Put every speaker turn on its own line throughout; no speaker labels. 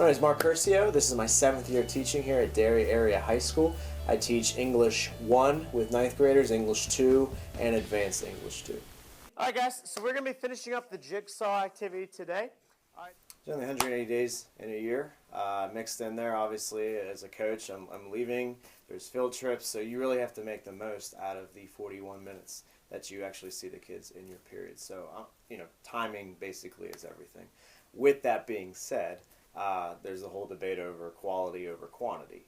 My name is Mark Curcio. This is my 7th year teaching here at Derry Area High School. I teach English 1 with 9th graders, English 2, and Advanced English 2.
Alright guys, so we're going to be finishing up the Jigsaw activity today.
It's only 180 days in a year. Mixed in there, obviously, as a coach, I'm leaving. There's field trips, so you really have to make the most out of the 41 minutes that you actually see the kids in your period. So, timing basically is everything. With that being said, there's a whole debate over quality over quantity.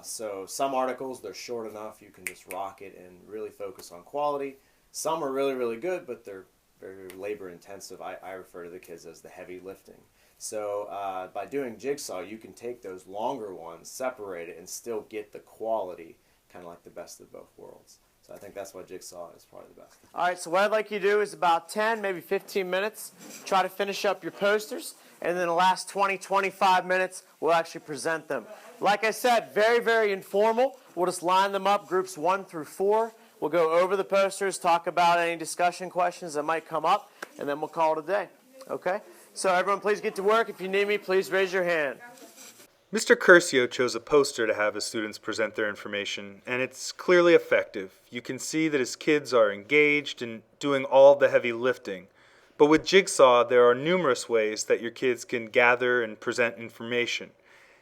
So some articles, they're short enough, you can just rock it and really focus on quality. Some are really, really good, but they're very labor intensive. I refer to the kids as the heavy lifting. So by doing Jigsaw, you can take those longer ones, separate it, and still get the quality, kind of like the best of both worlds. So I think that's why Jigsaw is probably the best.
All right, so what I'd like you to do is about 10, maybe 15 minutes, try to finish up your posters, and then the last 20, 25 minutes, we'll actually present them. Like I said, very, very informal. We'll just line them up, groups 1 through 4. We'll go over the posters, talk about any discussion questions that might come up, and then we'll call it a day. Okay? So everyone, please get to work. If you need me, please raise your hand.
Mr. Curcio chose a poster to have his students present their information, and it's clearly effective. You can see that his kids are engaged and doing all the heavy lifting. But with Jigsaw, there are numerous ways that your kids can gather and present information.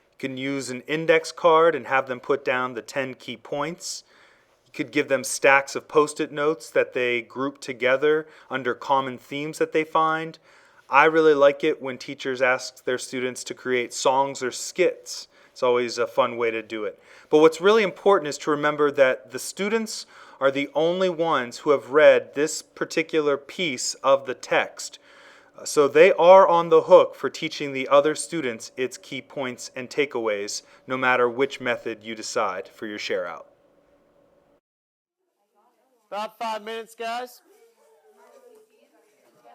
You can use an index card and have them put down the 10 key points. You could give them stacks of Post-it notes that they group together under common themes that they find. I really like it when teachers ask their students to create songs or skits. It's always a fun way to do it. But what's really important is to remember that the students are the only ones who have read this particular piece of the text. So they are on the hook for teaching the other students its key points and takeaways, no matter which method you decide for your share out.
About 5 minutes, guys.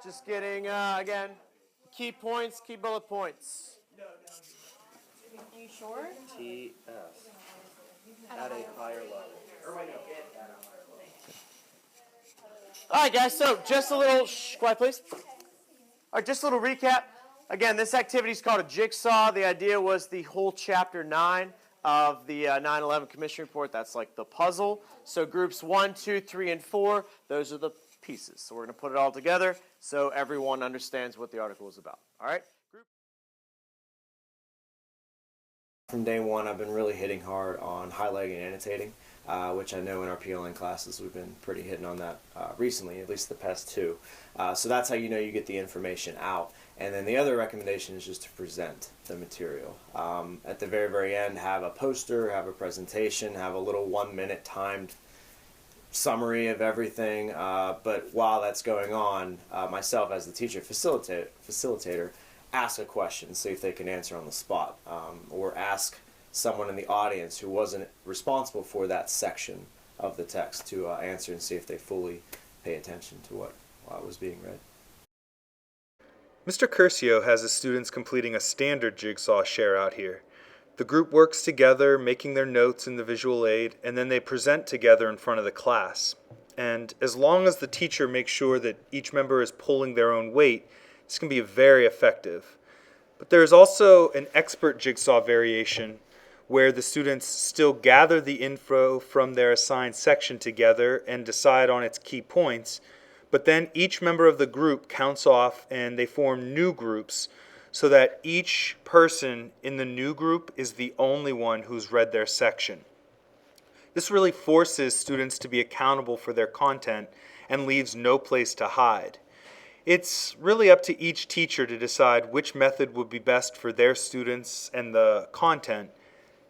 Just getting, again, key points, key bullet points.
Are you sure?
TS at a higher level.
All right, guys, so just a little, quiet please. All right, just a little recap. Again, this activity is called a jigsaw. The idea was the whole chapter 9 of the 9/11 Commission Report. That's like the puzzle. So groups 1, 2, 3, and 4, those are the pieces. So we're going to put it all together so everyone understands what the article is about. All right?
From day one, I've been really hitting hard on highlighting and annotating, which I know in our PLN classes we've been pretty hitting on that recently, at least the past 2. So that's how you know you get the information out. And then the other recommendation is just to present the material. At the very, very end, have a poster, have a presentation, have a little 1-minute timed summary of everything. But while that's going on, myself as the teacher facilitator, ask a question, see if they can answer on the spot, or ask someone in the audience who wasn't responsible for that section of the text to answer and see if they fully pay attention to what was being read.
Mr. Curcio has his students completing a standard Jigsaw share out here. The group works together, making their notes in the visual aid, and then they present together in front of the class. And as long as the teacher makes sure that each member is pulling their own weight, this can be very effective. But there's also an expert Jigsaw variation where the students still gather the info from their assigned section together and decide on its key points, but then each member of the group counts off and they form new groups so that each person in the new group is the only one who's read their section. This really forces students to be accountable for their content and leaves no place to hide. It's really up to each teacher to decide which method would be best for their students and the content,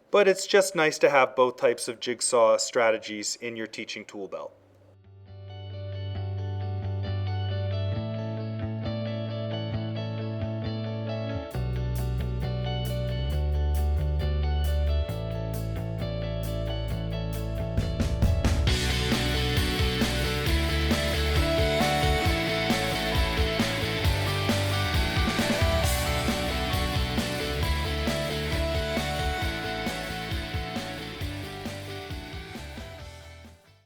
but it's just nice to have both types of Jigsaw strategies in your teaching tool belt.